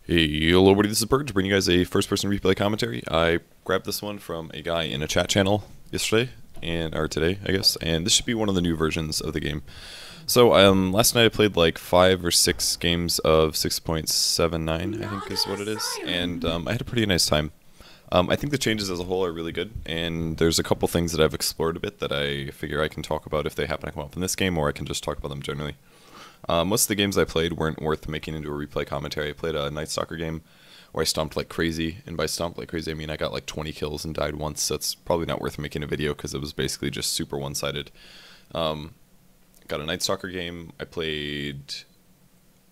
Hey, hello everybody, this is Purge, bringing you guys a first-person replay commentary. I grabbed this one from a guy in a chat channel yesterday, or today, I guess, and this should be one of the new versions of the game. So, last night I played like 5 or 6 games of 6.79, I think is what it is, and I had a pretty nice time. I think the changes as a whole are really good, and there's a couple things that I've explored a bit that I figure I can talk about if they happen to come up in this game, or I can just talk about them generally. Most of the games I played weren't worth making into a replay commentary. I played a Night Stalker game where I stomped like crazy, and by stomped like crazy I mean I got like 20 kills and died once, so it's probably not worth making a video because it was basically just super one-sided. Got a Night Stalker game. I played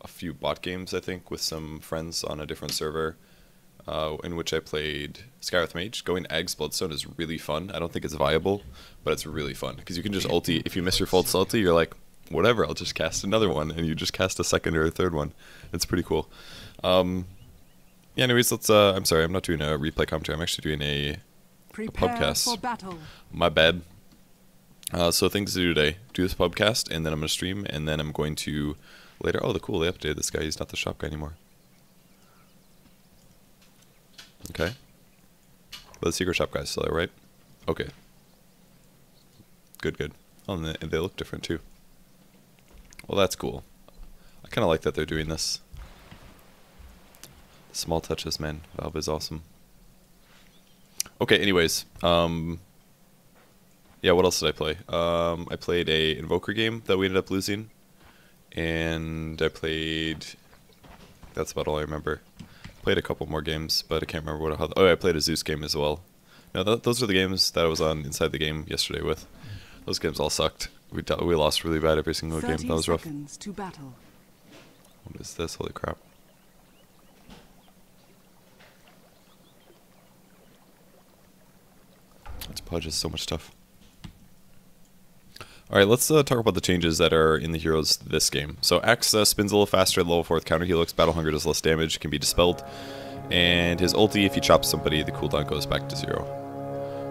a few bot games, I think, with some friends on a different server, in which I played Skywrath Mage. Going Agh's Bloodstone is really fun. I don't think it's viable, but it's really fun because you can just ulti. If you miss your false ulti, you're like, whatever, I'll just cast another one, and you just cast a second or a third one. It's pretty cool. Yeah, anyways, let's, I'm sorry, I'm not doing a replay commentary, I'm actually doing a pubcast. For battle. My bad. So things to do today. Do this pubcast, and then I'm going to stream, and then I'm going to later, oh, cool, they updated this guy, he's not the shop guy anymore. Okay. But the secret shop guy's still there, right? Okay. Good, good. Oh, and they look different too. Well, that's cool. I kind of like that they're doing this. Small touches, man. Valve is awesome. Okay, anyways. Yeah, what else did I play? I played a Invoker game that we ended up losing. And I played... That's about all I remember. Played a couple more games, but I can't remember what... Oh, I played a Zeus game as well. No, those are the games that I was on inside the game yesterday with. Those games all sucked. We lost really bad every single game. That was rough. To battle. What is this? Holy crap. This Pudge is so much stuff. Alright, let's talk about the changes that are in the heroes this game. So Axe spins a little faster at level 4 with counter helix. Battle Hunger does less damage, can be dispelled. And his ulti, if you chop somebody, the cooldown goes back to 0.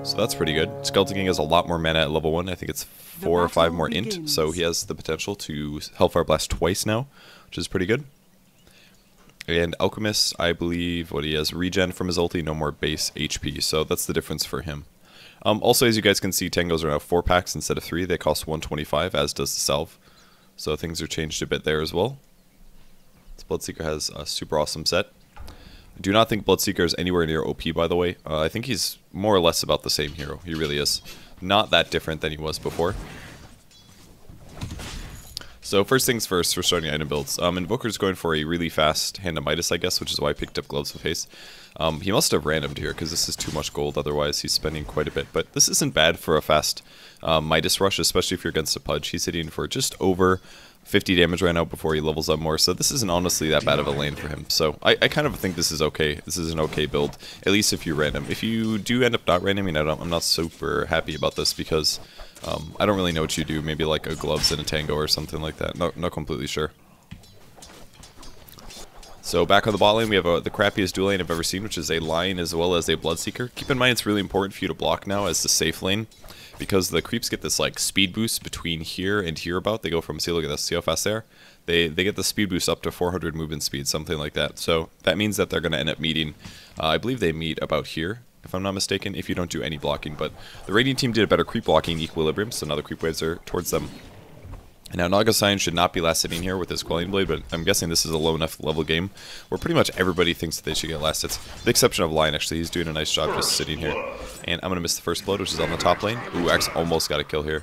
So that's pretty good. Skeleton King has a lot more mana at level 1. I think it's 4 or 5 more int, so he has the potential to Hellfire Blast twice now, which is pretty good. And Alchemist, I believe, what he has, regen from his ulti, no more base HP, so that's the difference for him. Also, as you guys can see, Tangos are now 4 packs instead of 3. They cost 125, as does the Salve. So things are changed a bit there as well. This Bloodseeker has a super awesome set. I do not think Bloodseeker is anywhere near OP, by the way. I think he's more or less about the same hero. He really is. Not that different than he was before. So first things first, for starting item builds. Invoker's going for a really fast Hand of Midas, I guess, which is why I picked up Gloves of Haste. He must have randomed here, because this is too much gold, otherwise he's spending quite a bit. But this isn't bad for a fast Midas rush, especially if you're against a Pudge. He's hitting for just over 50 damage right now before he levels up more, so this isn't honestly that bad of a lane for him. So I kind of think this is okay. This is an okay build, at least if you random. If you do end up not randoming, I'm not super happy about this because I don't really know what you do. Maybe like a Gloves and a Tango or something like that. Not completely sure. So back on the bot lane, we have the crappiest dual lane I've ever seen, which is a Lion as well as a Bloodseeker. Keep in mind it's really important for you to block now as the safe lane, because the creeps get this like speed boost between here and here about. They go from, see, look at this, see how fast they are? They get the speed boost up to 400 movement speed, something like that. So that means that they're going to end up meeting, I believe they meet about here, if I'm not mistaken, if you don't do any blocking. But the Radiant team did a better creep blocking equilibrium, so now the creep waves are towards them. And now Naga Sign should not be last hitting here with his Quelling Blade, but I'm guessing this is a low enough level game where pretty much everybody thinks that they should get last hits. With the exception of Lion, actually. He's doing a nice job just sitting here. And I'm going to miss the first blood, which is on the top lane. Ooh, Axe almost got a kill here.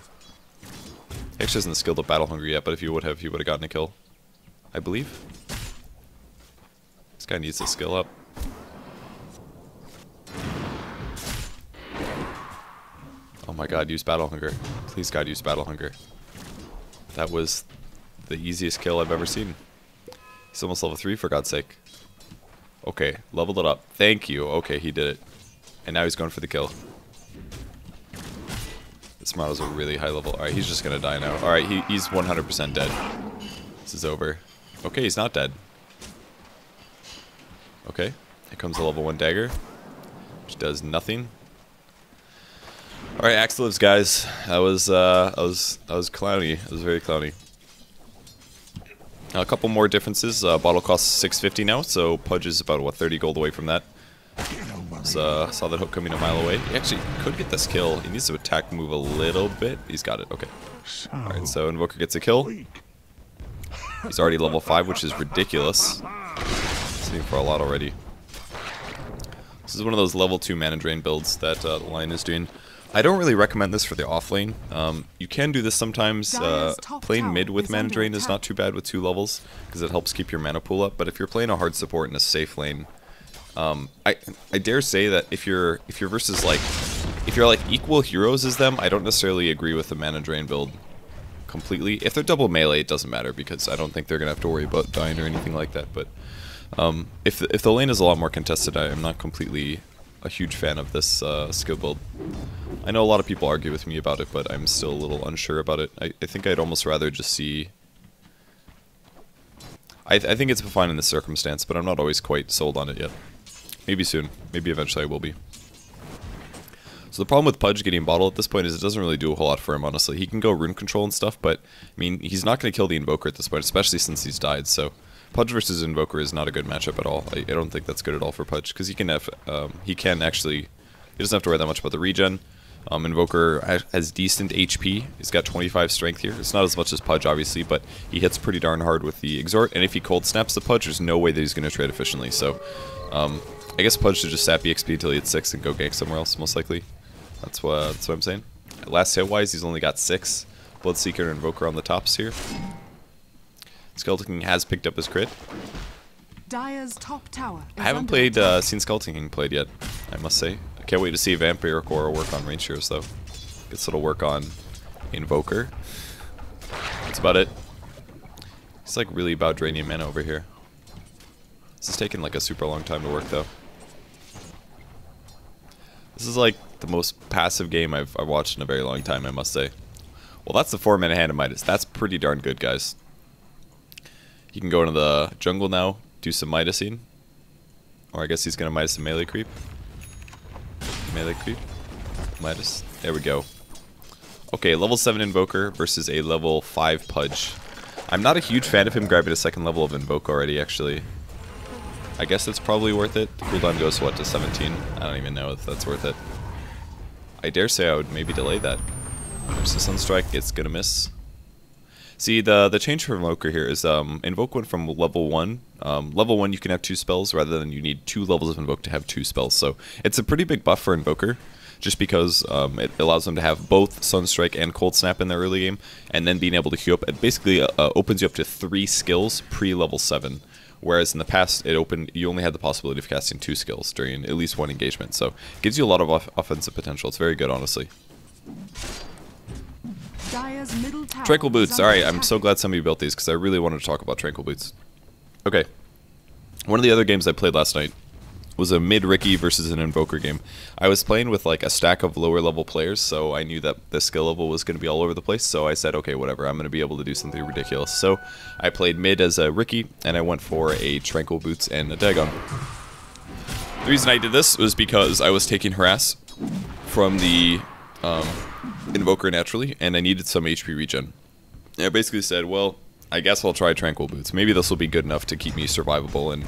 He actually hasn't skilled up Battle Hunger yet, but if he would have gotten a kill, I believe. This guy needs to skill up. Oh my god, use Battle Hunger. Please, God, use Battle Hunger. That was the easiest kill I've ever seen. He's almost level 3, for God's sake. Okay, leveled it up. Thank you. Okay, he did it. And now he's going for the kill. This Maraud's a really high level. Alright, he's just going to die now. Alright, he's 100% dead. This is over. Okay, he's not dead. Okay, here comes a level 1 dagger, which does nothing. Alright, Axe lives, guys. That was clowny. It was very clowny. A couple more differences. Bottle costs 650 now, so Pudge is about, what, 30 gold away from that. So, saw that hook coming a mile away. He actually could get this kill. He needs to attack move a little bit. He's got it. Okay. Alright, so Invoker gets a kill. He's already level 5, which is ridiculous. Sitting for a lot already. This is one of those level 2 mana drain builds that the line is doing. I don't really recommend this for the off lane. You can do this sometimes. Playing mid with mana drain is not too bad with 2 levels, because it helps keep your mana pool up. But if you're playing a hard support in a safe lane, I dare say that if you're versus like, if you're like equal heroes as them, I don't necessarily agree with the mana drain build completely. If they're double melee, it doesn't matter, because I don't think they're gonna have to worry about dying or anything like that. But if the lane is a lot more contested, I am not completely a huge fan of this skill build. I know a lot of people argue with me about it, but I'm still a little unsure about it. I think I'd almost rather just see... I think it's fine in this circumstance, but I'm not always quite sold on it yet. Maybe soon. Maybe eventually I will be. So the problem with Pudge getting bottle at this point is it doesn't really do a whole lot for him, honestly. He can go rune control and stuff, but I mean, he's not going to kill the Invoker at this point, especially since he's died, so... Pudge versus Invoker is not a good matchup at all. I don't think that's good at all for Pudge, because he can actually... He doesn't have to worry that much about the regen. Invoker has decent HP. He's got 25 strength here. It's not as much as Pudge, obviously, but he hits pretty darn hard with the Exhort, and if he cold snaps the Pudge, there's no way that he's going to trade efficiently, so... I guess Pudge should just sap EXP until he hits 6 and go gank somewhere else, most likely. That's what I'm saying. Last hit-wise, he's only got 6. Bloodseeker and Invoker on the tops here. Skeleton King has picked up his crit. Dire's top tower I haven't seen Skeleton King played yet, I must say. I can't wait to see Vampire Core work on range heroes, though. Guess it'll work on Invoker. That's about it. He's like really about draining mana over here. This is taking like a super long time to work, though. This is like the most passive game I've watched in a very long time, I must say. Well, that's the 4-mana hand of Midas. That's pretty darn good, guys. He can go into the jungle now, do some Midasing. Or I guess he's going to Midas some melee creep. Melee creep. Midas. There we go. Okay, level 7 Invoker versus a level 5 Pudge. I'm not a huge fan of him grabbing a second level of Invoke already, actually. I guess it's probably worth it. The cooldown goes, what, to 17? I don't even know if that's worth it. I dare say I would maybe delay that. There's the Sunstrike, it's gonna miss. See, the change for Invoker here is Invoke went from level 1. Level 1 you can have 2 spells rather than you need 2 levels of Invoke to have 2 spells. So it's a pretty big buff for Invoker, just because it allows them to have both Sunstrike and Cold Snap in their early game, and then being able to queue up. It basically opens you up to 3 skills pre-level 7. Whereas in the past, you only had the possibility of casting 2 skills during at least 1 engagement. So it gives you a lot of offensive potential. It's very good, honestly. Tranquil Boots. Alright, I'm so glad somebody built these, because I really wanted to talk about Tranquil Boots. Okay. One of the other games I played last night was a mid-Ricky versus an Invoker game. I was playing with like a stack of lower level players, so I knew that the skill level was going to be all over the place, so I said, okay, whatever, I'm going to be able to do something ridiculous. So I played mid as a Ricky, and I went for a Tranquil Boots and a Dagon. The reason I did this was because I was taking Harass from the Invoker naturally, and I needed some HP regen. And I basically said, well, I guess I'll try Tranquil Boots. Maybe this will be good enough to keep me survivable and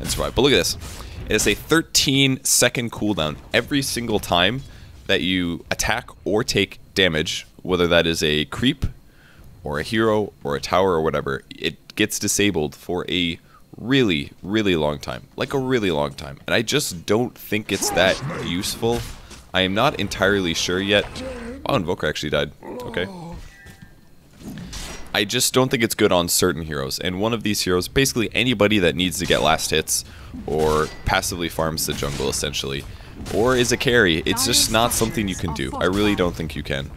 survive. But look at this. It is a 13-second cooldown every single time that you attack or take damage, whether that is a creep, or a hero, or a tower, or whatever. It gets disabled for a really, really long time. Like a really long time. And I just don't think it's that useful. I am not entirely sure yet. Oh, Invoker actually died. Okay. I just don't think it's good on certain heroes, and one of these heroes, basically anybody that needs to get last hits, or passively farms the jungle essentially, or is a carry, it's just not something you can do. I really don't think you can.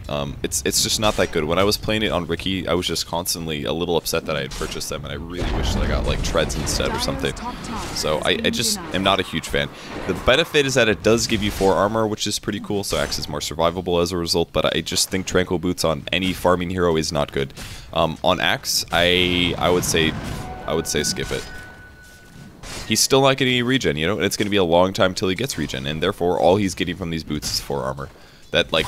It's just not that good. When I was playing it on Ricky, I was just constantly a little upset that I had purchased them, and I really wish that I got like treads instead or something. So I just am not a huge fan. The benefit is that it does give you 4 armor, which is pretty cool, so Axe is more survivable as a result, but I just think Tranquil Boots on any farming hero is not good. On Axe, I would say skip it. He's still not getting any regen, you know, and it's going to be a long time till he gets regen, and therefore all he's getting from these boots is 4 armor. That, like,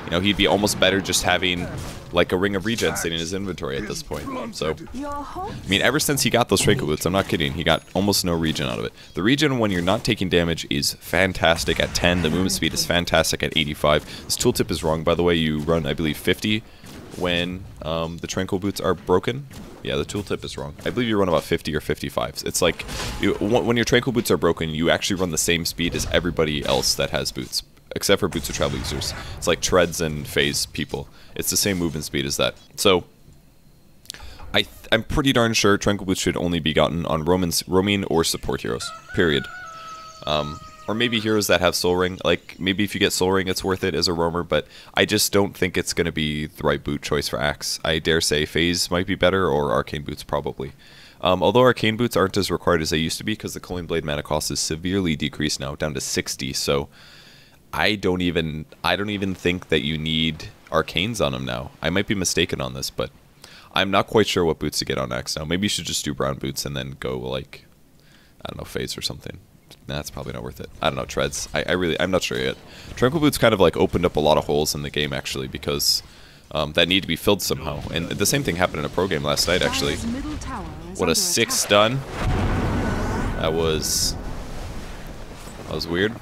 you know, he'd be almost better just having like a ring of regen sitting in his inventory at this point. So, I mean, ever since he got those Tranquil Boots, I'm not kidding, he got almost no regen out of it. The regen when you're not taking damage is fantastic at 10. The movement speed is fantastic at 85. This tooltip is wrong, by the way. You run, I believe, 50 when the Tranquil Boots are broken. Yeah, the tooltip is wrong. I believe you run about 50 or 55. It's like, when your Tranquil Boots are broken, you actually run the same speed as everybody else that has boots, except for Boots of Travel users. It's like Treads and Phase people. It's the same movement speed as that. So, I'm pretty darn sure Tranquil Boots should only be gotten on roaming or support heroes, period. Or maybe heroes that have Soul Ring. Like, maybe if you get Soul Ring, it's worth it as a roamer, but I just don't think it's going to be the right boot choice for Axe. I dare say Phase might be better, or Arcane Boots probably. Although Arcane Boots aren't as required as they used to be, because the Culling Blade mana cost is severely decreased now, down to 60, so I don't even think that you need Arcanes on them now. I might be mistaken on this, but I'm not quite sure what boots to get on Axe now. Maybe you should just do brown boots and then go, like, I don't know, Phase or something. Nah, that's probably not worth it. I don't know, Treads. I'm not sure yet. Tranquil Boots kind of like opened up a lot of holes in the game, actually, because that need to be filled somehow. And the same thing happened in a pro game last night, actually. What a 6 stun. That was weird.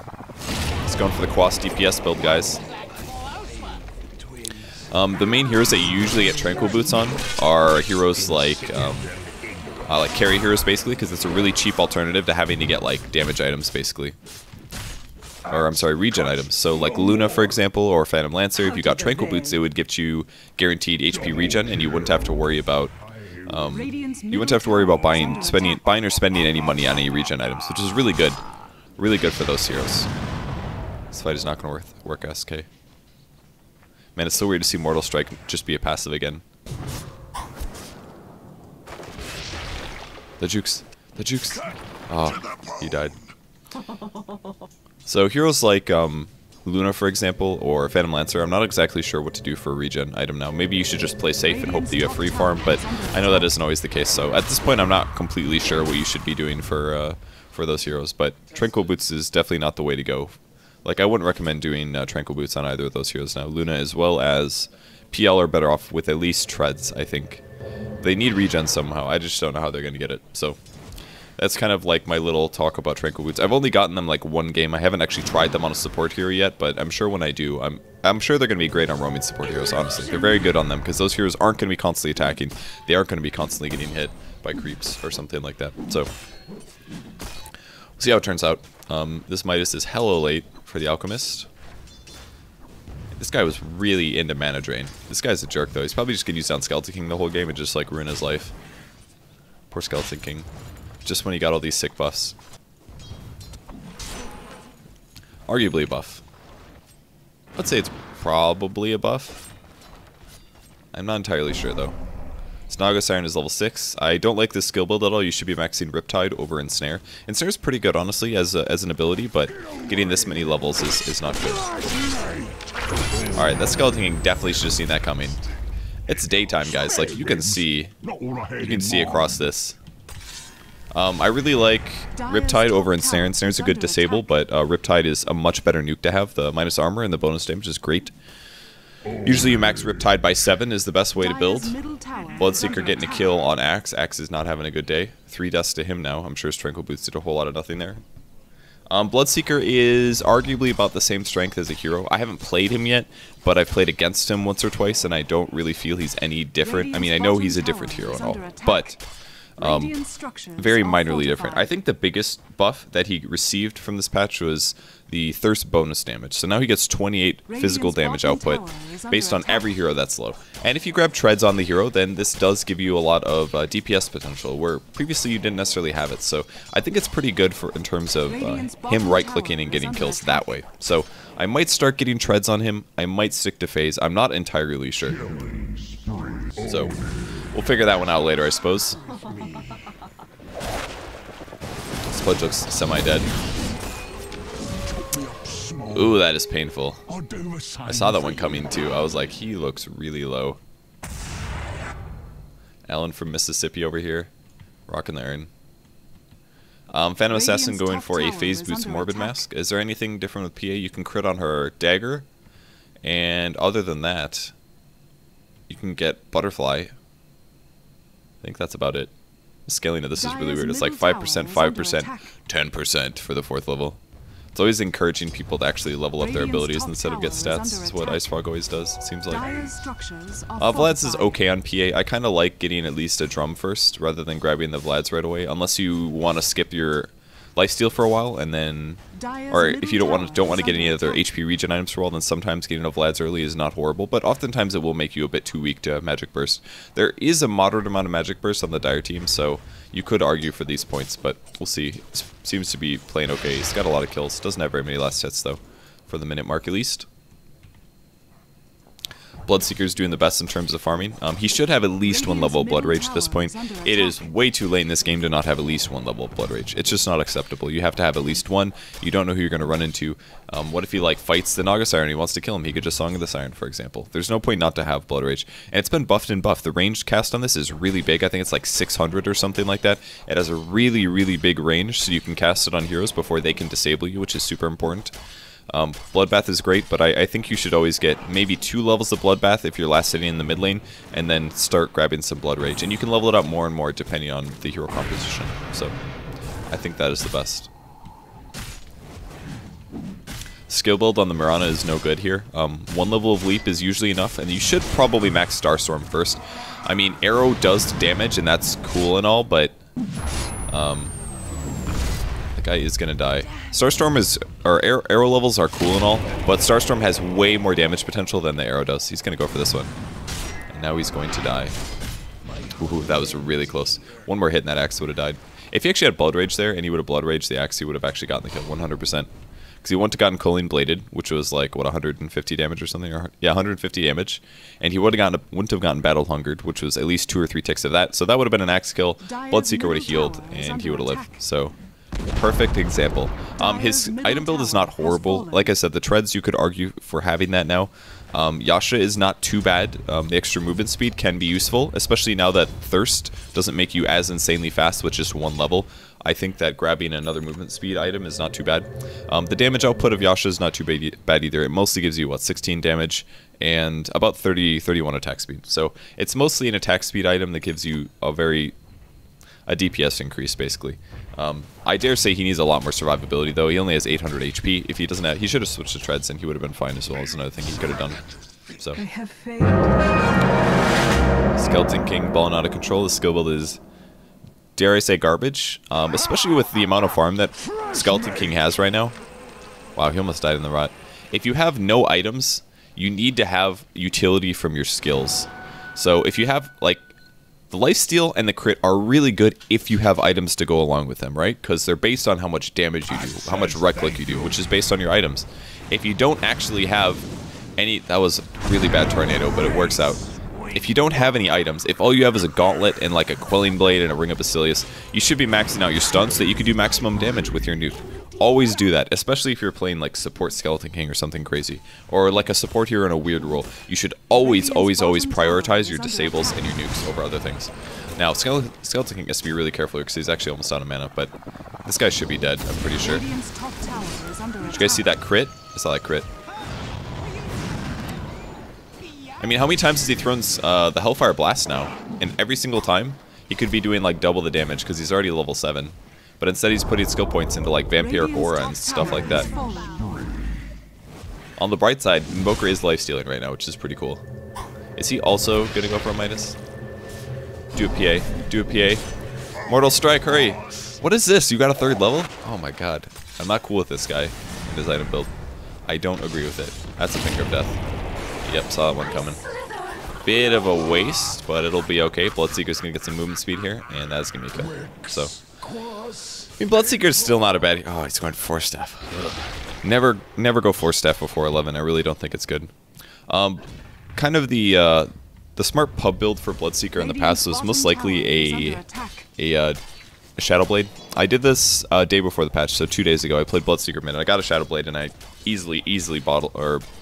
Let's go for the Quas DPS build, guys. The main heroes that you usually get Tranquil Boots on are heroes like carry heroes, basically, because it's a really cheap alternative to having to get, like, damage items, basically. Or, I'm sorry, regen items. So, like Luna, for example, or Phantom Lancer, if you got Tranquil Boots, it would get you guaranteed HP regen, and you wouldn't have to worry about buying or spending any money on any regen items, which is really good. Really good for those heroes. This fight is not going to work, SK. Man, it's so weird to see Mortal Strike just be a passive again. The jukes. The jukes. Oh, he died. So heroes like Luna, for example, or Phantom Lancer, I'm not exactly sure what to do for a regen item now. Maybe you should just play safe and hope that you have free farm, but I know that isn't always the case. So at this point, I'm not completely sure what you should be doing for those heroes, but Tranquil Boots is definitely not the way to go. Like, I wouldn't recommend doing Tranquil Boots on either of those heroes now. Luna as well as PL are better off with at least Treads, I think. They need regen somehow. I just don't know how they're going to get it. So that's kind of like my little talk about Tranquil Boots. I've only gotten them like one game. I haven't actually tried them on a support hero yet, but I'm sure when I do, I'm sure they're going to be great on roaming support heroes, honestly. They're very good on them because those heroes aren't going to be constantly attacking. They aren't going to be constantly getting hit by creeps or something like that. So we'll see how it turns out. This Midas is hella late for the Alchemist. This guy was really into mana drain. This guy's a jerk, though. He's probably just going to use down Skeleton King the whole game and just, like, ruin his life. Poor Skeleton King. Just when he got all these sick buffs. Arguably a buff. Let's say it's probably a buff. I'm not entirely sure, though. Snago Siren is level 6. I don't like this skill build at all. You should be maxing Riptide over Ensnare. Ensnare is pretty good, honestly, as an ability, but getting this many levels is not good. Alright, that Skeleton King definitely should have seen that coming. It's daytime, guys. Like, you can see across this. I really like Riptide over Ensnare. Ensnare's a good disable, but Riptide is a much better nuke to have. The minus armor and the bonus damage is great. Usually you max Riptide by 7 is the best way to build. Bloodseeker getting a kill on Axe. Axe is not having a good day. 3 deaths to him now. I'm sure his Tranquil Boots did a whole lot of nothing there. Bloodseeker is arguably about the same strength as a hero. I haven't played him yet, but I've played against him once or twice, and I don't really feel he's any different. I mean, I know he's a different hero and all, but very minorly different. I think the biggest buff that he received from this patch was the Thirst bonus damage. So now he gets 28 physical damage output based on every hero that's low. And if you grab Treads on the hero, then this does give you a lot of DPS potential, where previously you didn't necessarily have it. So I think it's pretty good for in terms of him right-clicking and getting kills that way. So I might start getting Treads on him. I might stick to Phase. I'm not entirely sure. So we'll figure that one out later, I suppose. Spudge looks semi-dead. Ooh, that is painful. I saw that one coming too. I was like, he looks really low. Alan from Mississippi over here. Rocking the urn. Phantom Assassin going for a Phase Boots Morbid Mask. Is there anything different with PA? You can crit on her dagger. And other than that, You can get Butterfly. I think that's about it. The scaling of this is really weird. It's like 5%, 5%, 10% for the 4th level. It's always encouraging people to actually level up their abilities instead of get stats. Is what Ice Frog always does, it seems like. Vlad's is okay on PA. I kind of like getting at least a drum first, rather than grabbing the Vlad's right away. Unless you want to skip your lifesteal for a while, and then... Or if you don't want to get any other HP regen items for a while, then sometimes getting a Vlad's early is not horrible. But oftentimes it will make you a bit too weak to Magic Burst. There is a moderate amount of Magic Burst on the Dire team, so... You could argue for these points, but we'll see. It seems to be playing okay. He's got a lot of kills. Doesn't have very many last hits, though, for the minute mark at least. Bloodseeker's doing the best in terms of farming. He should have at least 1 level of Blood Rage at this point. It is way too late in this game to not have at least 1 level of Blood Rage. It's just not acceptable. You have to have at least 1. You don't know who you're going to run into. What if he like fights the Naga Siren and he wants to kill him? He could just Song of the Siren, for example. There's no point not to have Blood Rage. And it's been buffed and buffed. The ranged cast on this is really big. I think it's like 600 or something like that. It has a really, really big range, so you can cast it on heroes before they can disable you, which is super important. Bloodbath is great, but I think you should always get maybe 2 levels of Bloodbath if you're last sitting in the mid lane, and then start grabbing some Blood Rage. And you can level it up more and more depending on the hero composition. So, I think that is the best. Skill build on the Mirana is no good here. 1 level of Leap is usually enough, and you should probably max Starstorm first. I mean, Arrow does damage, and that's cool and all, but... the guy is gonna die. Starstorm is, or arrow levels are cool and all, but Starstorm has way more damage potential than the arrow does. He's gonna go for this one. And now he's going to die. Ooh, that was really close. 1 more hit and that axe would have died. If he actually had Blood Rage there and he would have Blood Raged the axe, he would have actually gotten the kill 100%. Because he wouldn't have gotten Colleen Bladed, which was like, what, 150 damage or something? Or, yeah, 150 damage. And he wouldn't have gotten Battle Hungered, which was at least 2 or 3 ticks of that. So that would have been an axe kill. Bloodseeker would have healed, and he would have lived. So... perfect example. His item build is not horrible. Like I said, the treads, you could argue for having that now. Yasha is not too bad. The extra movement speed can be useful, especially now that Thirst doesn't make you as insanely fast with just 1 level. I think that grabbing another movement speed item is not too bad. The damage output of Yasha is not too bad either. It mostly gives you, what, 16 damage and about 31 attack speed. So it's mostly an attack speed item that gives you a DPS increase, basically. I dare say he needs a lot more survivability, though. He only has 800 HP. If he doesn't have... He should have switched to treads, and he would have been fine as well. Is another thing he could have done. So... Skeleton King balling out of control. The skill build is, dare I say, garbage. Especially with the amount of farm that Skeleton King has right now. Wow, he almost died in the rot. If you have no items, you need to have utility from your skills. So if you have, like... The lifesteal and the crit are really good if you have items to go along with them, right? Because they're based on how much damage you do, how much right click you do, which is based on your items. If you don't actually have any... That was a really bad tornado, but it works out. If you don't have any items, if all you have is a gauntlet and like a Quelling Blade and a Ring of Basilius, you should be maxing out your stuns so that you can do maximum damage with your nuke. Always do that, especially if you're playing like support Skeleton King or something crazy. Or like a support hero in a weird role. You should always prioritize your disables and your nukes over other things. Now, Skeleton King has to be really careful because he's actually almost out of mana, but this guy should be dead, I'm pretty sure. Did you guys see that crit? I saw that crit. I mean, how many times has he thrown the Hellfire Blast now? And every single time, he could be doing like double the damage because he's already level 7. But instead he's putting skill points into like Vampire Aura and stuff like that. On the bright side, Invoker is lifestealing right now, which is pretty cool. Is he also gonna go for a Midas? Do a PA. Do a PA. Mortal Strike, hurry! What is this? You got a 3rd level? Oh my god. I'm not cool with this guy and his item build. I don't agree with it. That's a Finger of Death. Yep, saw that one coming. Bit of a waste, but it'll be okay. Bloodseeker's gonna get some movement speed here, and that's gonna be a kill. So... I mean, Bloodseeker's still not a bad... Oh, he's going 4 staff. Never go 4 staff before 11. I really don't think it's good. Kind of the smart pub build for Bloodseeker in the past was most likely a Shadow Blade. I did this day before the patch, so 2 days ago. I played Bloodseeker mid, and I got a Shadow Blade, and I easily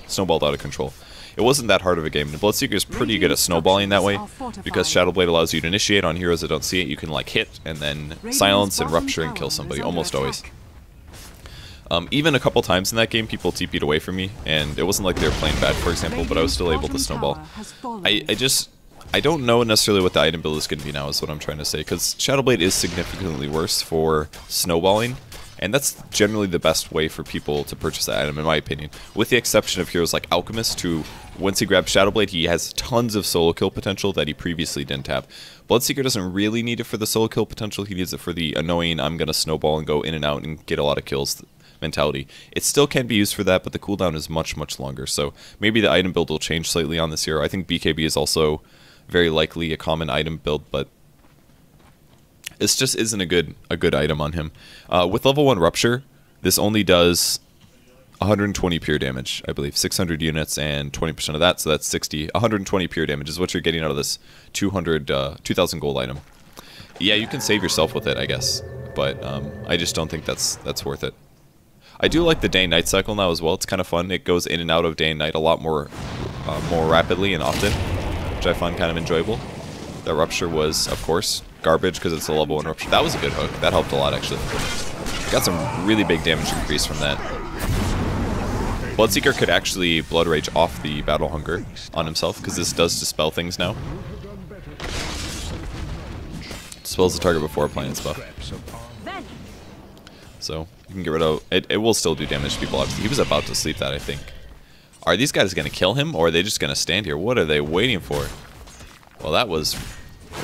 snowballed out of control. It wasn't that hard of a game. The Bloodseeker is pretty good at snowballing that way, because Shadow Blade allows you to initiate on heroes that don't see it. You can like hit, and then silence and rupture and kill somebody, almost always. Even a couple times in that game, people TP'd away from me, and it wasn't like they were playing bad, for example, but I was still able to snowball. I don't know necessarily what the item build is going to be now, is what I'm trying to say, because Shadowblade is significantly worse for snowballing, and that's generally the best way for people to purchase that item, in my opinion. With the exception of heroes like Alchemist, who, once he grabs Shadowblade, he has tons of solo kill potential that he previously didn't have. Bloodseeker doesn't really need it for the solo kill potential, he needs it for the annoying, I'm going to snowball and go in and out and get a lot of kills mentality. It still can be used for that, but the cooldown is much, much longer, so maybe the item build will change slightly on this hero. I think BKB is also very likely a common item build, but this just isn't a good item on him. With level 1 Rupture, this only does 120 pure damage, I believe. 600 units and 20% of that, so that's 60. 120 pure damage is what you're getting out of this 2,000 gold item. Yeah, you can save yourself with it, I guess, but I just don't think that's worth it. I do like the day and night cycle now as well. It's kind of fun. It goes in and out of day and night a lot more rapidly and often, which I find kind of enjoyable. The Rupture was, of course, garbage because it's a level 1 Rupture. That was a good hook. That helped a lot, actually. Got some really big damage increase from that. Bloodseeker could actually Blood Rage off the Battle Hunger on himself, because this does dispel things now. Dispels the target before applying its buff. So, you can get rid of it. It will still do damage to people, obviously. He was about to sleep that, I think. Are these guys going to kill him, or are they just going to stand here? What are they waiting for? Well, that was...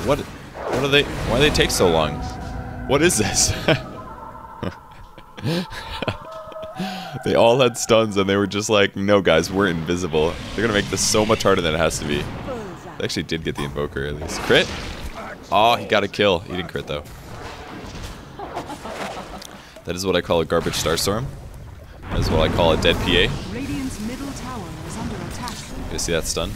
What are they... Why do they take so long? What is this? They all had stuns, and they were just like, no, guys, we're invisible. They're going to make this so much harder than it has to be. They actually did get the Invoker, at least. Crit? Oh, he got a kill. He didn't crit, though. That is what I call a garbage Starstorm. That is what I call a dead PA. Radiant's middle tower is under attack. You see that stun?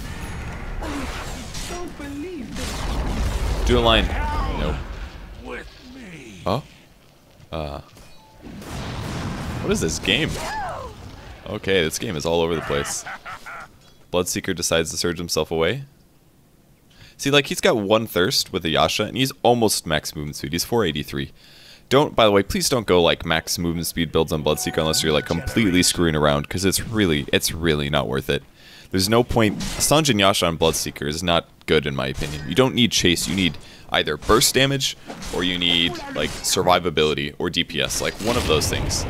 Do a line. Nope. Oh? What is this game? Okay, this game is all over the place. Bloodseeker decides to surge himself away. See, like, he's got 1 thirst with a Yasha, and he's almost max movement speed. He's 483. By the way, please don't go like max movement speed builds on Bloodseeker unless you're like completely screwing around, because it's really not worth it. There's no point. Sanjin Yasha on Bloodseeker is not good in my opinion. You don't need chase, you need either burst damage, or you need like survivability or DPS, like one of those things.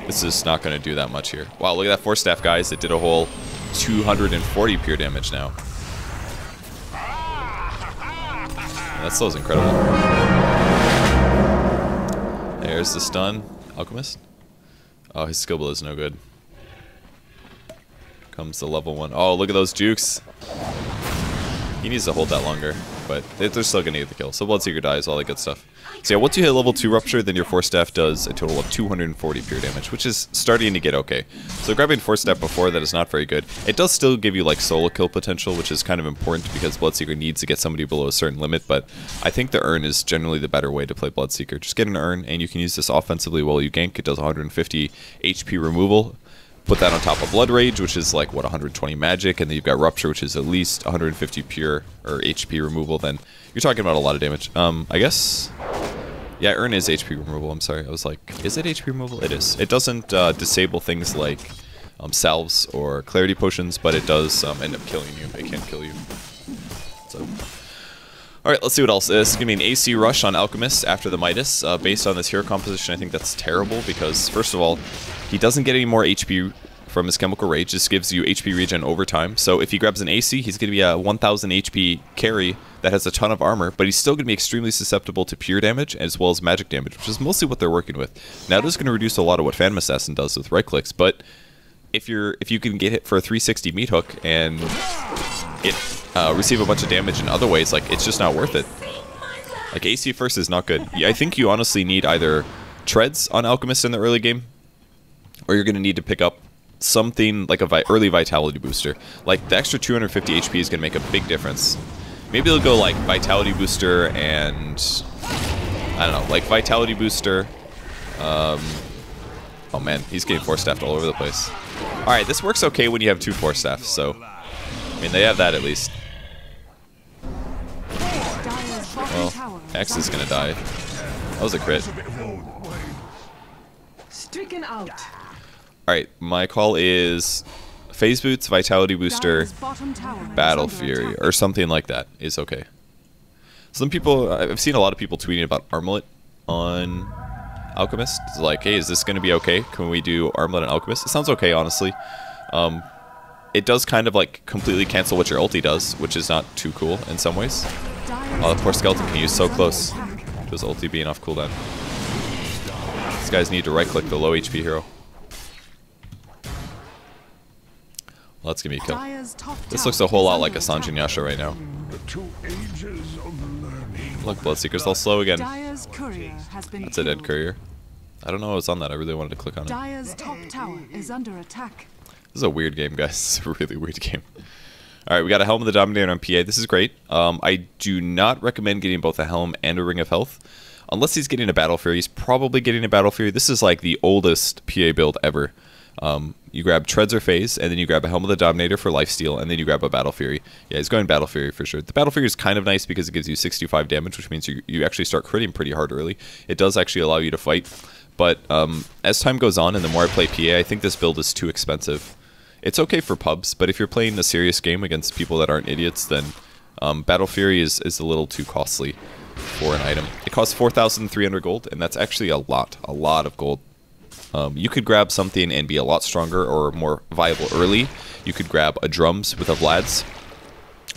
This is not going to do that much here. Wow, look at that Force Staff, guys. It did a whole 240 pure damage now. That still is incredible. There's the stun. Alchemist? Oh, his skill build is no good. Comes the level 1. Oh, look at those jukes. He needs to hold that longer, but they're still going to get the kill. So Bloodseeker dies, all that good stuff. So yeah, once you hit level 2 Rupture, then your Force Staff does a total of 240 pure damage, which is starting to get okay. So grabbing Force Staff before that is not very good. It does still give you like solo kill potential, which is kind of important because Bloodseeker needs to get somebody below a certain limit, but I think the Urn is generally the better way to play Bloodseeker. Just get an Urn, and you can use this offensively while you gank. It does 150 HP removal. Put that on top of Blood Rage, which is like, what, 120 magic, and then you've got Rupture, which is at least 150 pure, or HP removal, then you're talking about a lot of damage. I guess... Yeah, Urn is HP removal, I'm sorry. I was like, is it HP removal? It is. It doesn't disable things like salves or clarity potions, but it does end up killing you. It can kill you. So... Alright, let's see what else. This is going to be an AC rush on Alchemist after the Midas. Based on this hero composition, I think that's terrible because, first of all, he doesn't get any more HP from his Chemical Rage. This gives you HP regen over time. So if he grabs an AC, he's going to be a 1000 HP carry that has a ton of armor, but he's still going to be extremely susceptible to pure damage as well as magic damage, which is mostly what they're working with. Now, this is going to reduce a lot of what Phantom Assassin does with right clicks, but if you can get hit for a 360 meat hook and receive a bunch of damage in other ways, like, it's just not worth it. Like, AC first is not good. I think you honestly need either treads on Alchemist in the early game, or you're going to need to pick up something like a early vitality booster. Like, the extra 250 HP is going to make a big difference. Maybe they'll go like vitality booster and I don't know, like vitality booster. Oh man, he's getting Force Staffed all over the place. Alright, this works okay when you have 2 Force Staffs, so I mean, they have that at least. Well, X is gonna die. That was a crit. Stricken out. Alright, my call is Phase Boots, Vitality Booster, Dire's bottom tower is Battle under Fury, attack. or something like that is okay. Some people, I've seen a lot of people tweeting about Armlet on Alchemist. It's like, hey, is this going to be okay? Can we do Armlet and Alchemist? It sounds okay, honestly. It does kind of like completely cancel what your ulti does, which is not too cool in some ways. Dire's Oh, the poor top skeleton tower can use is so under close attack. to his ulti being off cooldown. These guys need to right-click the low HP hero. Well, that's gonna be a kill. Dire's top This tower looks a whole is lot under like a attack. Sanjin Yasha right now. The 2 ages of learning. Look, Bloodseeker's all slow again. Dire's courier has been That's a dead killed. courier. I don't know what was on that. I really wanted to click on it. Dire's top tower is under attack. This is a weird game, guys. This is a really weird game. Alright, we got a Helm of the Dominator on PA. This is great. I do not recommend getting both a Helm and a Ring of Health. Unless he's getting a Battle Fury. He's probably getting a Battle Fury. This is like the oldest PA build ever. You grab Treads or Phase, and then you grab a Helm of the Dominator for lifesteal, and then you grab a Battle Fury. Yeah, he's going Battle Fury for sure. The Battle Fury is kind of nice because it gives you 65 damage, which means you actually start critting pretty hard early. It does actually allow you to fight. But as time goes on and the more I play PA, I think this build is too expensive. It's okay for pubs, but if you're playing a serious game against people that aren't idiots, then Battle Fury is a little too costly for an item. It costs 4,300 gold, and that's actually a lot of gold. You could grab something and be a lot stronger or more viable early. You could grab a Drums with a Vlad's.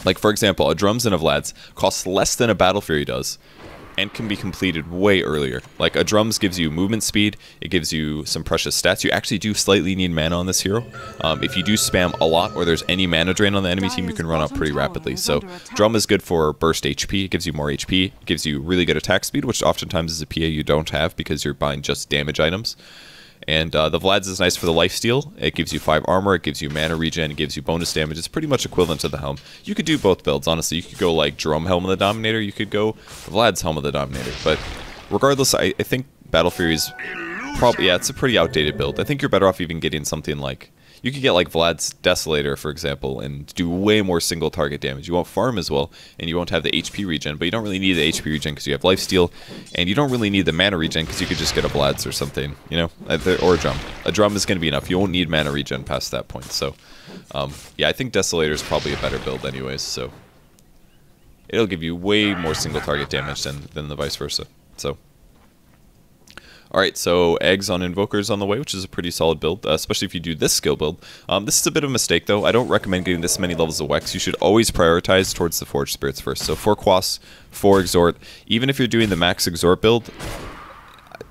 Like, for example, a Drums and a Vlad's costs less than a Battle Fury does, and can be completed way earlier. Like, a Drums gives you movement speed, it gives you some precious stats. You actually do slightly need mana on this hero. If you do spam a lot or there's any mana drain on the enemy team, you can run up pretty rapidly. So, Drum is good for burst HP, it gives you more HP, it gives you really good attack speed, which oftentimes is a PA you don't have because you're buying just damage items. And the Vlad's is nice for the lifesteal. It gives you 5 armor, it gives you mana regen, it gives you bonus damage. It's pretty much equivalent to the Helm. You could do both builds, honestly. You could go like Drum Helm of the Dominator, you could go Vlad's Helm of the Dominator. But regardless, I think Battle Fury's probably, yeah, it's a pretty outdated build. I think you're better off even getting something like, you could get like Vlad's Desolator, for example, and do way more single target damage. You won't farm as well, and you won't have the HP regen, but you don't really need the HP regen because you have lifesteal, and you don't really need the mana regen because you could just get a Vlad's or something, you know, or a Drum. A Drum is going to be enough. You won't need mana regen past that point. So, yeah, I think Desolator is probably a better build anyways, so it'll give you way more single target damage than the vice versa. So, alright, so Eggs on Invokers on the way, which is a pretty solid build, especially if you do this skill build. This is a bit of a mistake, though. I don't recommend getting this many levels of Wex. You should always prioritize towards the Forge Spirits first. So 4 Quas, 4 Exhort. Even if you're doing the max Exhort build,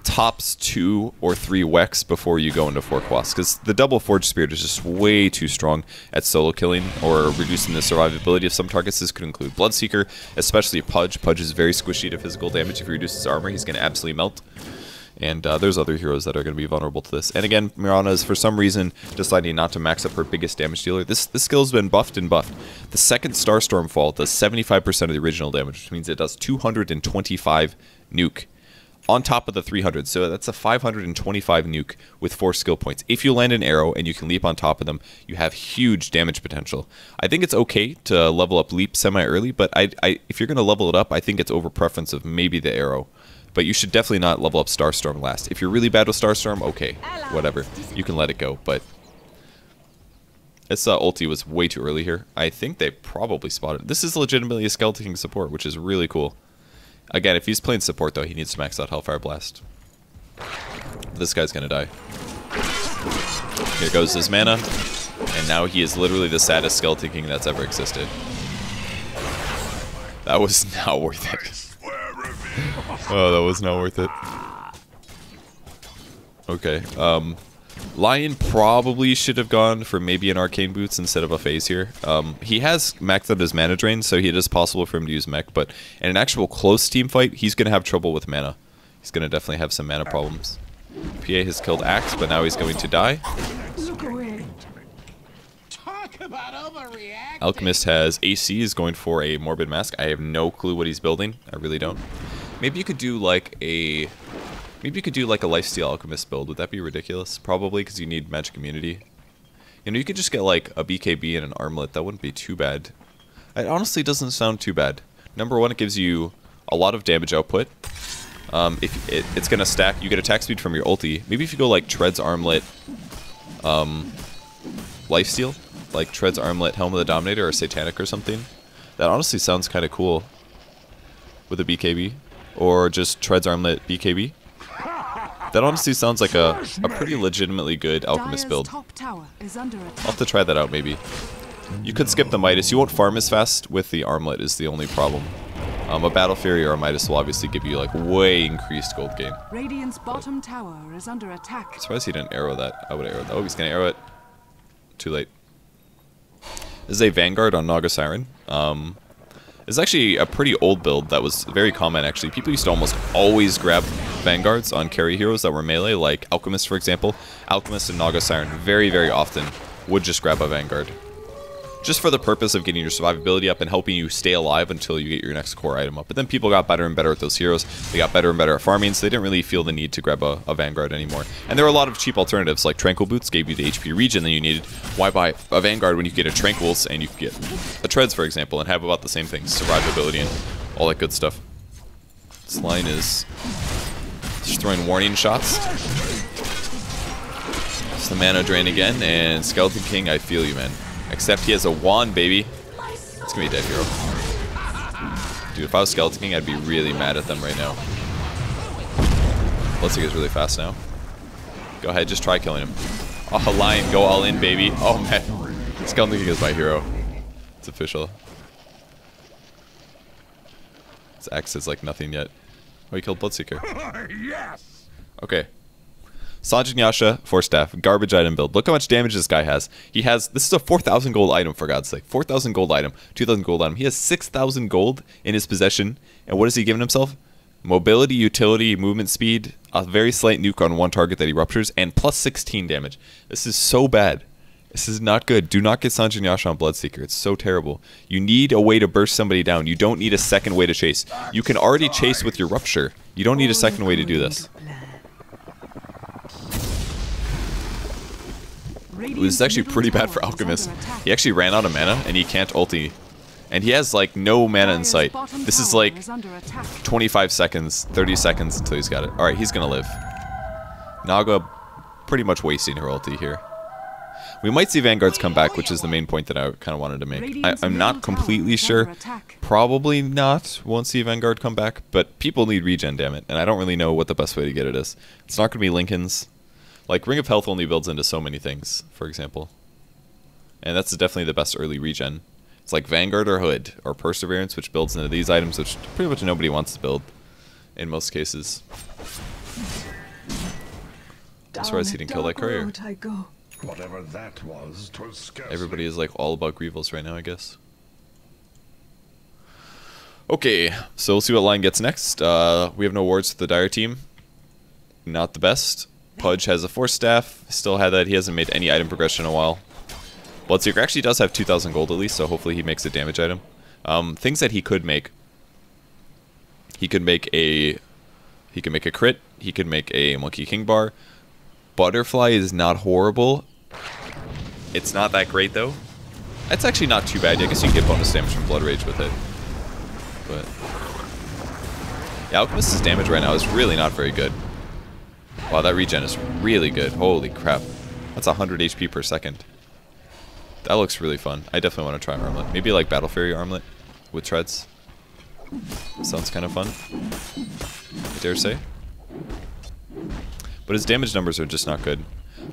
tops 2 or 3 Wex before you go into 4 Quas, because the double Forge Spirit is just way too strong at solo killing or reducing the survivability of some targets. This could include Bloodseeker, especially Pudge. Pudge is very squishy to physical damage. If you reduce his armor, he's going to absolutely melt. And there's other heroes that are going to be vulnerable to this. And again, Mirana is for some reason deciding not to max up her biggest damage dealer. This skill's been buffed and buffed. The second Starstorm Fall does 75% of the original damage, which means it does 225 nuke on top of the 300. So that's a 525 nuke with 4 skill points. If you land an arrow and you can leap on top of them, you have huge damage potential. I think it's okay to level up leap semi-early, but if you're going to level it up, I think it's over preference of maybe the arrow. But you should definitely not level up Starstorm last. If you're really bad with Starstorm, okay, whatever. You can let it go, but this ulti was way too early here. I think they probably spotted it. This is legitimately a Skeleton King support, which is really cool. Again, if he's playing support, though, he needs to max out Hellfire Blast. This guy's gonna die. Here goes his mana, and now he is literally the saddest Skeleton King that's ever existed. That was not worth it. Oh, that was not worth it. Okay, Lion probably should have gone for maybe an Arcane Boots instead of a Phase here. He has maxed out his mana drain, so it is possible for him to use mech, but in an actual close team fight, he's going to have trouble with mana. He's going to definitely have some mana problems. PA has killed Axe, but now he's going to die. Look away. Alchemist has AC, is going for a Morbid Mask. I have no clue what he's building. I really don't. Maybe you could do like a... Maybe you could do like a Lifesteal Alchemist build. Would that be ridiculous? Probably, because you need Magic Immunity. You know, you could just get like a BKB and an Armlet. That wouldn't be too bad. It honestly doesn't sound too bad. Number one, it gives you a lot of damage output. if it's gonna stack, you get attack speed from your ulti. Maybe if you go like Tread's Armlet, Lifesteal, like Tread's Armlet, Helm of the Dominator, or Satanic or something. That honestly sounds kind of cool with a BKB, or just Tread's Armlet BKB. That honestly sounds like a pretty legitimately good Alchemist build. Top tower is under attack. I'll have to try that out maybe. You could skip the Midas. You won't farm as fast with the Armlet is the only problem. A Battle Fury or a Midas will obviously give you like way increased gold gain. Radiant's bottom tower is under attack. I'm surprised he didn't arrow that. I would arrow that. Oh, he's gonna arrow it. Too late. This is a Vanguard on Naga Siren. It's actually a pretty old build that was very common actually. People used to almost always grab Vanguards on carry heroes that were melee, like Alchemist for example. Alchemist and Naga Siren very, very often would just grab a Vanguard. Just for the purpose of getting your survivability up and helping you stay alive until you get your next core item up. But then people got better and better at those heroes. They got better and better at farming, so they didn't really feel the need to grab a Vanguard anymore. And there were a lot of cheap alternatives, like Tranquil Boots gave you the HP regen that you needed. Why buy a Vanguard when you could get a Tranquils and you could get a Treads, for example, and have about the same things, survivability and all that good stuff. This line is just throwing warning shots. It's the mana drain again, and Skeleton King, I feel you, man. Except he has a wand, baby. It's gonna be a dead hero. Dude, if I was Skeleton King, I'd be really mad at them right now. Let's see, he's really fast now. Go ahead, just try killing him. Oh, Lion, go all in, baby. Oh, man. Skeleton King is my hero. It's official. His axe is like nothing yet. Oh, he killed Bloodseeker. Yes! Okay. Sanjin Yasha, 4-staff, garbage item build. Look how much damage this guy has. He has, this is a 4,000 gold item for God's sake. 4,000 gold item, 2,000 gold item. He has 6,000 gold in his possession. And what has he given himself? Mobility, utility, movement speed, a very slight nuke on one target that he ruptures, and plus 16 damage. This is so bad. This is not good. Do not get Sanjin Yasha on Bloodseeker. It's so terrible. You need a way to burst somebody down. You don't need a second way to chase. You can already chase with your rupture. You don't need a second way to do this. It was actually pretty bad for Alchemist. He actually ran out of mana, and he can't ulti. And he has, like, no mana in sight. This is, like, 25 seconds, 30 seconds until he's got it. Alright, he's gonna live. Naga pretty much wasting her ulti here. We might see Vanguards come back, which is the main point that I kind of wanted to make. I'm not completely sure. Probably not. Won't see Vanguard come back. But people need regen, damn it. And I don't really know what the best way to get it is. It's not going to be Linken's. Like, Ring of Health only builds into so many things, for example. And that's definitely the best early regen. It's like Vanguard or Hood, or Perseverance, which builds into these items, which pretty much nobody wants to build, in most cases. I'm surprised he didn't kill that courier. Whatever that was, 'twas scarcely. Everybody is like all about Grievous right now, I guess. Okay, so we'll see what line gets next. We have no wards for the Dire team. Not the best. Pudge has a 4-staff. Still had that. He hasn't made any item progression in a while. Bloodseeker actually does have 2,000 gold at least, so hopefully he makes a damage item. Things that he could make. He could make a crit. He could make a Monkey King bar. Butterfly is not horrible. It's not that great though. It's actually not too bad. I guess you can get bonus damage from Blood Rage with it. But yeah, Alchemist's damage right now is really not very good. Wow, that regen is really good. Holy crap. That's 100 HP per second. That looks really fun. I definitely want to try Armlet. Maybe like Battle Fury Armlet with treads. Sounds kind of fun, I dare say. But his damage numbers are just not good.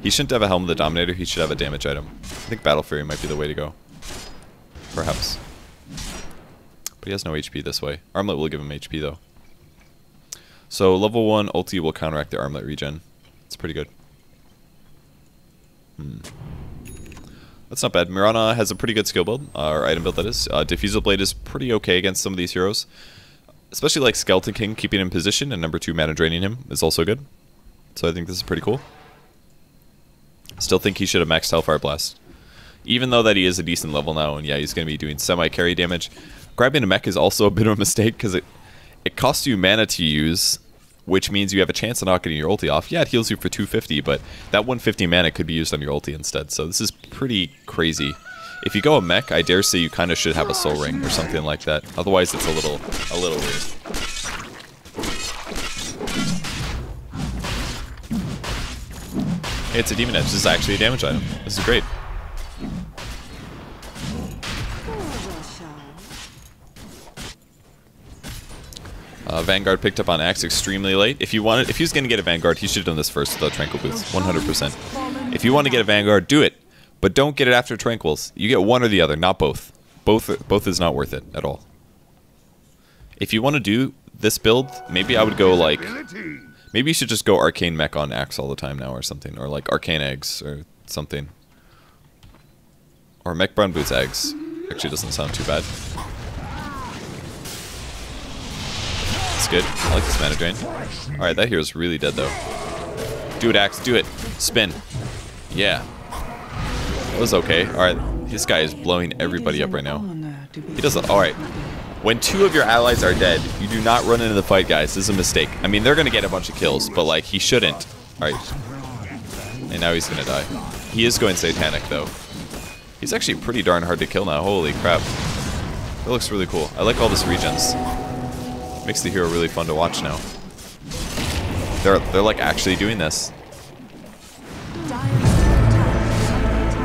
He shouldn't have a Helm of the Dominator, he should have a damage item. I think Battle Fury might be the way to go. Perhaps. But he has no HP this way. Armlet will give him HP though. So level 1 ulti will counteract the Armlet regen. It's pretty good. That's not bad. Mirana has a pretty good skill build, or item build that is. Diffusal Blade is pretty okay against some of these heroes. Especially like Skeleton King, keeping him in position, and number 2 mana draining him is also good. So I think this is pretty cool. Still think he should have maxed Hellfire Blast. Even though that he is a decent level now, and yeah, he's going to be doing semi-carry damage. Grabbing a mech is also a bit of a mistake, because it costs you mana to use, which means you have a chance of not getting your ulti off. Yeah, it heals you for 250, but that 150 mana could be used on your ulti instead, so this is pretty crazy. If you go a mech, I dare say you kind of should have a soul ring or something like that. Otherwise, it's a little weird. Hey, it's a demon edge. This is actually a damage item. This is great. Vanguard picked up on Axe extremely late. If he was going to get a Vanguard, he should have done this first without Tranquil Boots, 100%. If you want to get a Vanguard, do it, but don't get it after Tranquils. You get one or the other, not both. Both is not worth it at all. If you want to do this build, maybe I would go like, maybe you should just go Arcane Mech on Axe all the time now or something, or like Arcane Eggs or something, or Mech Brown Boots Eggs. Actually, doesn't sound too bad. It's good. I like this mana drain. Alright, that hero's really dead though. Do it, Axe. Do it. Spin. Yeah. That was okay. Alright, this guy is blowing everybody up right now. He doesn't. Alright. When two of your allies are dead, you do not run into the fight, guys. This is a mistake. I mean, they're going to get a bunch of kills, but like, he shouldn't. Alright. And now he's going to die. He is going Satanic though. He's actually pretty darn hard to kill now. Holy crap. That looks really cool. I like all this regens. Makes the hero really fun to watch now. They're like actually doing this.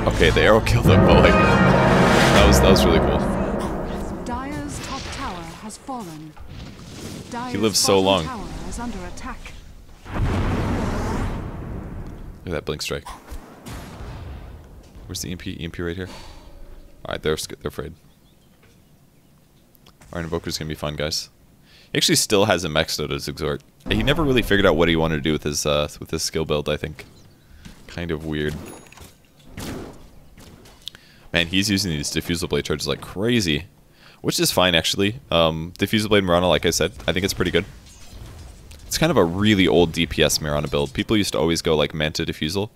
Okay, the arrow killed him, but like that was really cool. Dire's top tower has fallen. He lives so long. Tower is under attack. Look at that blink strike. Where's the EMP? EMP right here. All right, they're afraid. Our Invoker's gonna be fun, guys. He actually still has a mech node as Exhort. He never really figured out what he wanted to do with his skill build, I think. Kind of weird. Man, he's using these Diffusal Blade charges like crazy. Which is fine, actually. Diffusal Blade Mirana, like I said, I think it's pretty good. It's kind of a really old DPS Mirana build. People used to always go like Manta Diffusal.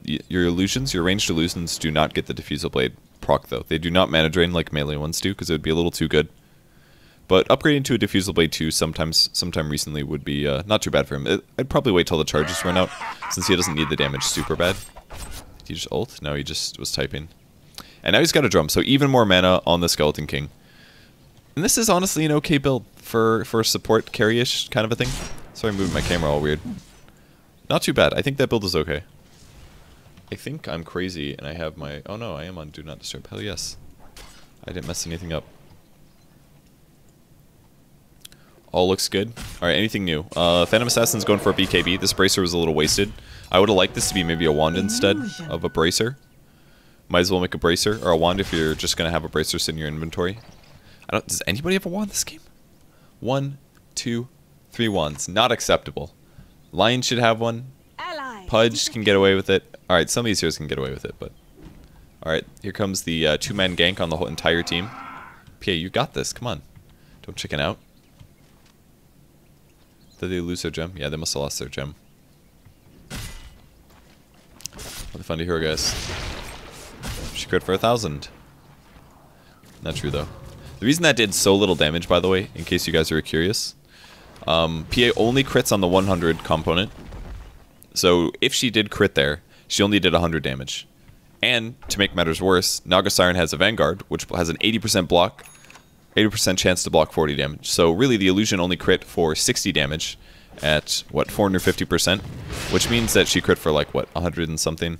Your illusions, your ranged illusions do not get the Diffusal Blade proc, though. They do not mana drain like melee ones do, because it would be a little too good. But upgrading to a Diffusal Blade 2 sometime recently would be not too bad for him. I'd probably wait till the charges run out, since he doesn't need the damage super bad. Did he just ult? No, he just was typing. And now he's got a drum, so even more mana on the Skeleton King. And this is honestly an okay build for support carry-ish kind of a thing. Sorry, I'm moving my camera all weird. Not too bad. I think that build is okay. I think I'm crazy and I have my... Oh no, I am on Do Not Disturb. Hell yes. I didn't mess anything up. All looks good. Alright, anything new? Phantom Assassin's going for a BKB. This Bracer was a little wasted. I would have liked this to be maybe a wand instead of a Bracer. Might as well make a Bracer, or a wand if you're just going to have a Bracer sit in your inventory. Does anybody have a wand in this game? 1, 2, 3 wands. Not acceptable. Lion should have one. Pudge can get away with it. Alright, some of these heroes can get away with it, but... Alright, here comes the two-man gank on the whole entire team. PA, you got this. Come on. Don't chicken out. Did they lose their gem? Yeah, they must have lost their gem. What a funny hero, guys. She crit for 1,000. Not true, though. The reason that did so little damage, by the way, in case you guys are curious, PA only crits on the 100 component. So if she did crit there, she only did 100 damage. And, to make matters worse, Naga Siren has a Vanguard, which has an 80% block, 80% chance to block 40 damage. So really, the illusion only crit for 60 damage at, what, 450%? Which means that she crit for, like, what, 100 and something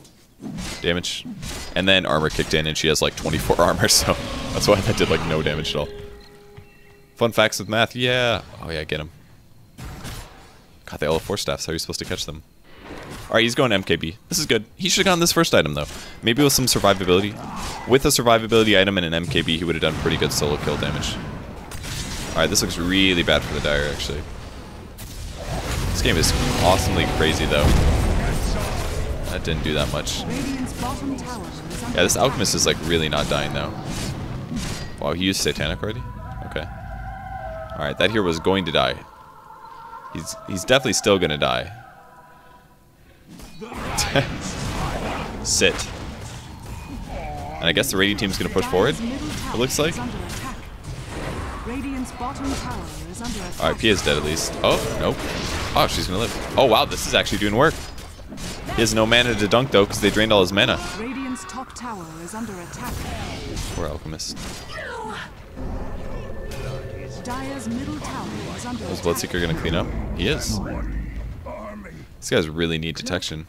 damage? And then armor kicked in, and she has, like, 24 armor, so that's why that did, like, no damage at all. Fun facts with math, yeah! Oh yeah, get him. God, they all have 4 staffs. How are you supposed to catch them? Alright, he's going MKB. This is good. He should have gotten this first item, though. Maybe with some survivability. With a survivability item and an MKB, he would have done pretty good solo kill damage. Alright, this looks really bad for the Dire, actually. This game is awesomely crazy, though. That didn't do that much. Yeah, this Alchemist is, like, really not dying now. Wow, he used Satanic already? Okay. Alright, that hero was going to die. He's definitely still gonna die. Sit. And I guess the Radiant team's gonna push forward, it looks like. Alright, Pia's dead at least. Oh, nope. Oh, she's gonna live. Oh wow, this is actually doing work. He has no mana to dunk though, because they drained all his mana. Radiant's top tower is under attack. Poor Alchemist. Dire's middle tower is under Is Bloodseeker gonna clean up? He is. These guys really need detection.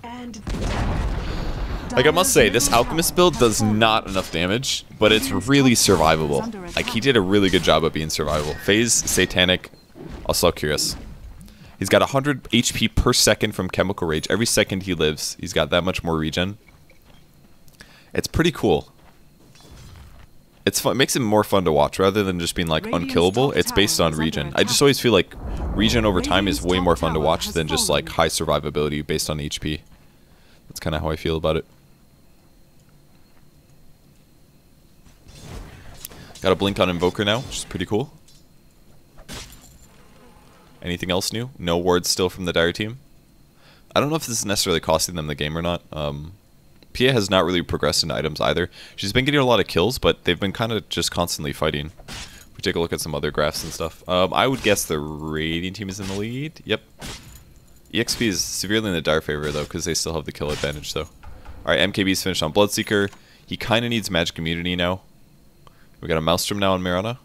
Like, I must say, this Alchemist build does not enough damage, but it's really survivable. Like, he did a really good job of being survivable. Phase, Satanic, also curious. He's got 100 HP per second from Chemical Rage. Every second he lives, he's got that much more regen. It's pretty cool. It's fun. It makes it more fun to watch rather than just being like unkillable. It's based on regen. I just always feel like regen over time is way more fun to watch than just like high survivability based on HP. That's kind of how I feel about it. Got a blink on Invoker now, which is pretty cool. Anything else new? No wards still from the Dire team. I don't know if this is necessarily costing them the game or not. Pia has not really progressed in items either. She's been getting a lot of kills, but they've been kind of just constantly fighting. If we take a look at some other graphs and stuff. I would guess the Radiant team is in the lead. Yep. EXP is severely in the Dire favor, though, because they still have the kill advantage, though. Alright, MKB's finished on Bloodseeker. He kind of needs Magic Immunity now. We got a Maelstrom now on Mirana.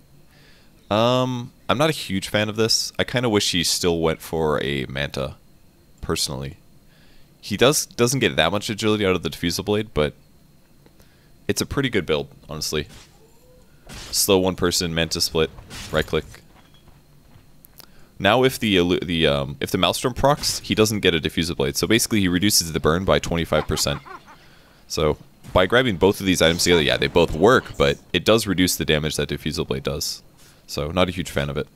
I'm not a huge fan of this. I kind of wish he still went for a Manta, personally. He doesn't get that much agility out of the Diffusal Blade, but it's a pretty good build, honestly. Slow one person, Manta split, right click. Now if the Maelstrom procs, he doesn't get a Diffusal Blade, so basically he reduces the burn by 25%. So by grabbing both of these items together, yeah, they both work, but it does reduce the damage that Diffusal Blade does. So, not a huge fan of it.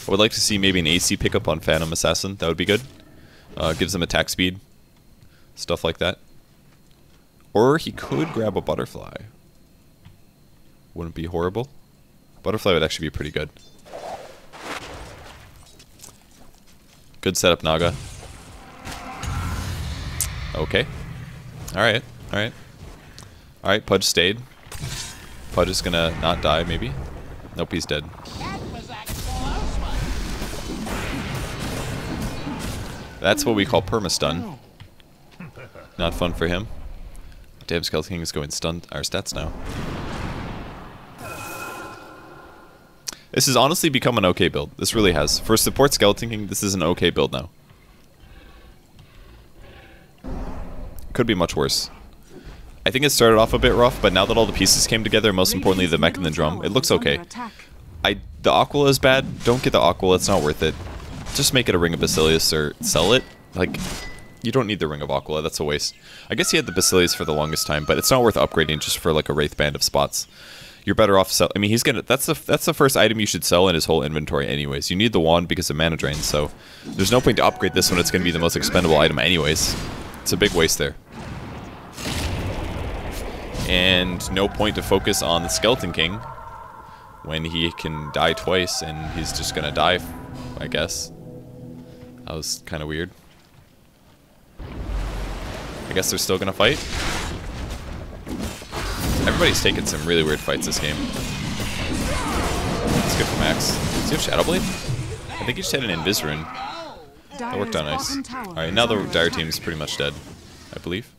I would like to see maybe an AC pickup on Phantom Assassin. That would be good. Gives them attack speed. Stuff like that. Or he could grab a Butterfly. Wouldn't be horrible. Butterfly would actually be pretty good. Good setup, Naga. Okay. Alright, alright. Alright, Pudge stayed. Pudge is gonna not die, maybe. Nope, he's dead. That's what we call perma-stun. Not fun for him. Damn, Skeleton King is going stun our stats now. This has honestly become an okay build. This really has. For support Skeleton King, this is an okay build now. Could be much worse. I think it started off a bit rough, but now that all the pieces came together, most importantly the mech and the drum, it looks okay. The Aquila is bad. Don't get the Aquila, it's not worth it. Just make it a Ring of Basilius or sell it. Like, you don't need the Ring of Aquila, that's a waste. I guess he had the Basilius for the longest time, but it's not worth upgrading just for like a Wraith Band of spots. You're better off sell. I mean, he's gonna. That's the first item you should sell in his whole inventory, anyways. You need the wand because of mana drain, so there's no point to upgrade this when it's gonna be the most expendable item, anyways. It's a big waste there. And no point to focus on the Skeleton King when he can die twice and he's just gonna die, I guess. That was kind of weird. I guess they're still gonna fight. Everybody's taking some really weird fights this game. That's good for Max. Does he have Shadow Blade? I think he just had an Invis Rune. That worked out nice. Alright, now the Dire team is pretty much dead, I believe.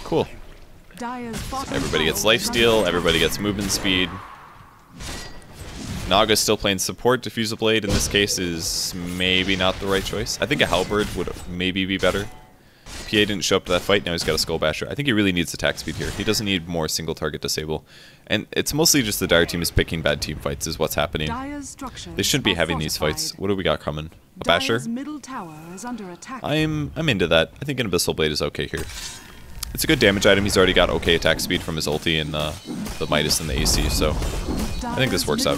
Cool. Everybody gets lifesteal, everybody gets movement speed. Naga's still playing support. Diffusal Blade in this case is maybe not the right choice. I think a Halberd would maybe be better. PA didn't show up to that fight, now he's got a Skull Basher. I think he really needs attack speed here. He doesn't need more single target disable. And it's mostly just the Dire team is picking bad team fights is what's happening. They shouldn't be having these fights. What do we got coming? A Basher? I'm into that. I think an Abyssal Blade is okay here. It's a good damage item. He's already got okay attack speed from his ulti and the Midas and the AC, so I think this works out.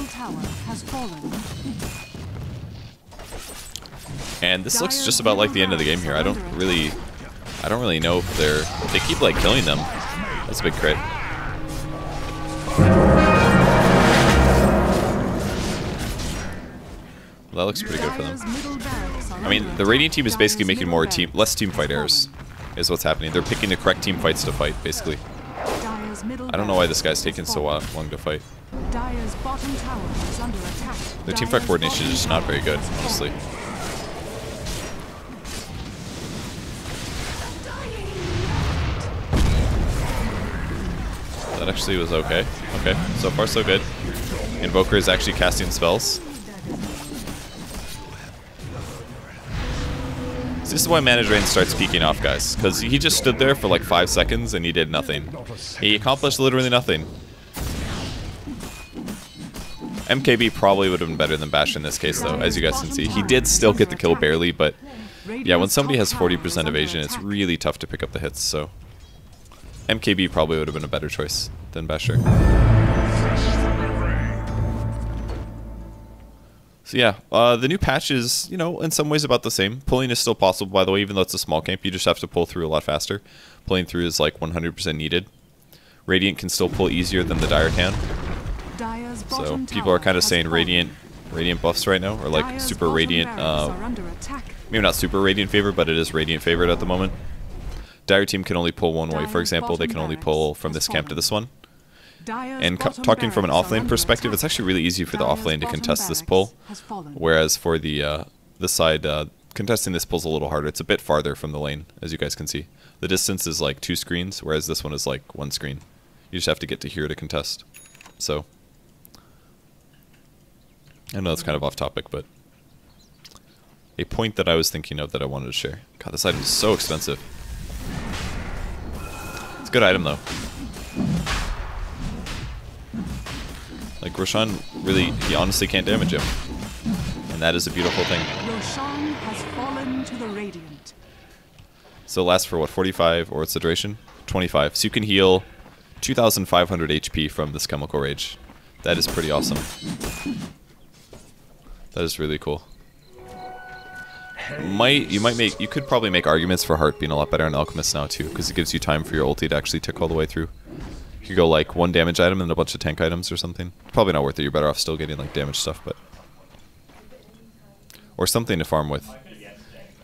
And this looks just about like the end of the game here. I don't really know if they keep like killing them. That's a big crit. Well, that looks pretty good for them. I mean, the Radiant team is basically making less team fight errors. Is what's happening. They're picking the correct team fights to fight, basically. I don't know why this guy's taking so long to fight. Their team fight coordination is just not very good, honestly. That actually was okay. Okay, so far so good. Invoker is actually casting spells. So this is why Mana Drain starts peeking off, guys. Because he just stood there for like 5 seconds and he did nothing. He accomplished literally nothing. MKB probably would have been better than Bash in this case, though, as you guys can see. He did still get the kill barely, but yeah, when somebody has 40% evasion, it's really tough to pick up the hits, so MKB probably would have been a better choice than Basher. So yeah, the new patch is, you know, in some ways about the same. Pulling is still possible, by the way, even though it's a small camp. You just have to pull through a lot faster. Pulling through is like 100% needed. Radiant can still pull easier than the Dire can. So people are kind of saying Radiant buffs right now, or like super Radiant, maybe not super Radiant favorite, but it is Radiant favorite at the moment. Dire team can only pull one way, for example, they can only pull from this camp to this one. And talking from an offlane perspective, it's actually really easy for the offlane to contest this pull, whereas for the this side, contesting this pull's a little harder. It's a bit farther from the lane, as you guys can see. The distance is like 2 screens, whereas this one is like 1 screen. You just have to get to here to contest. So I know that's kind of off topic, but a point that I was thinking of that I wanted to share. God, this item is so expensive. It's a good item, though. Like, Roshan really, he honestly can't damage him. And that is a beautiful thing. Roshan has fallen to the Radiant. So it lasts for, what, 45, or what's the duration? 25. So you can heal 2,500 HP from this Chemical Rage. That is pretty awesome. That is really cool. You could probably make arguments for Heart being a lot better on Alchemist now too, because it gives you time for your ulti to actually tick all the way through. You could go like 1 damage item and a bunch of tank items or something. Probably not worth it. You're better off still getting like damage stuff, but or something to farm with.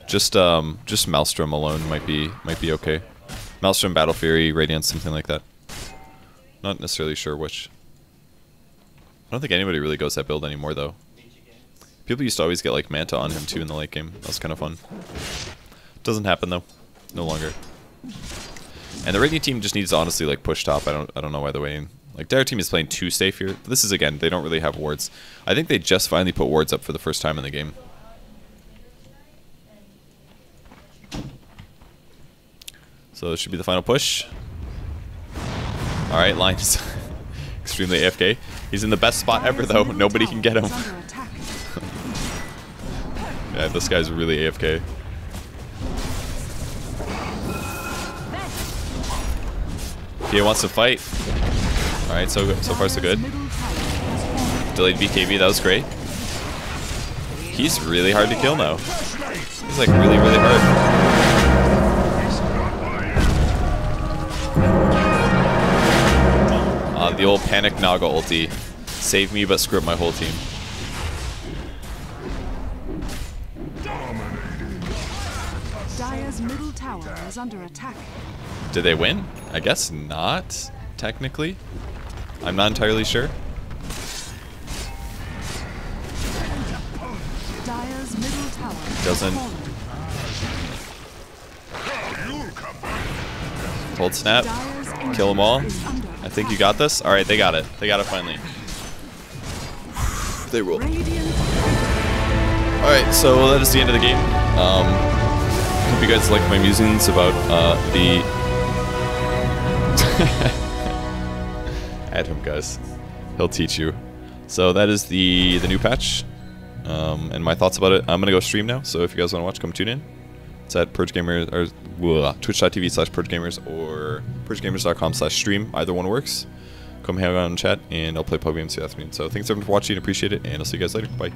Just Maelstrom alone might be okay. Maelstrom, Battle Fury, Radiance, something like that. Not necessarily sure which. I don't think anybody really goes that build anymore though. People used to always get like Manta on him too in the late game. That was kind of fun. Doesn't happen though. No longer. And the Radiant team just needs to honestly like push top. I don't know why the way. Like Dire team is playing too safe here. This is again, they don't really have wards. I think they just finally put wards up for the first time in the game. So this should be the final push. Alright, Lion's extremely AFK. He's in the best spot ever though. Nobody can get him. Yeah, this guy's really AFK. PA wants to fight. Alright, so far so good. Delayed BKB, that was great. He's really hard to kill now. He's like really hard. The old Panic Naga ulti. Save me but screw up my whole team. Dire's middle tower is under attack. Did they win? I guess not, technically. I'm not entirely sure. Dire's middle tower Doesn't. Hold snap. Kill them all. I think you got this. Alright, they got it. They got it finally. They ruled. Alright, so that is the end of the game. Hope you guys like my musings about the... Add him, guys. He'll teach you. So that is the new patch. And my thoughts about it. I'm going to go stream now, so if you guys want to watch, come tune in. It's at Purge Gamers, or twitch.tv/PurgeGamers or PurgeGamers.com/stream. Either one works. Come hang out and chat, and I'll play pub games this afternoon. So thanks everyone for watching, appreciate it, and I'll see you guys later. Bye.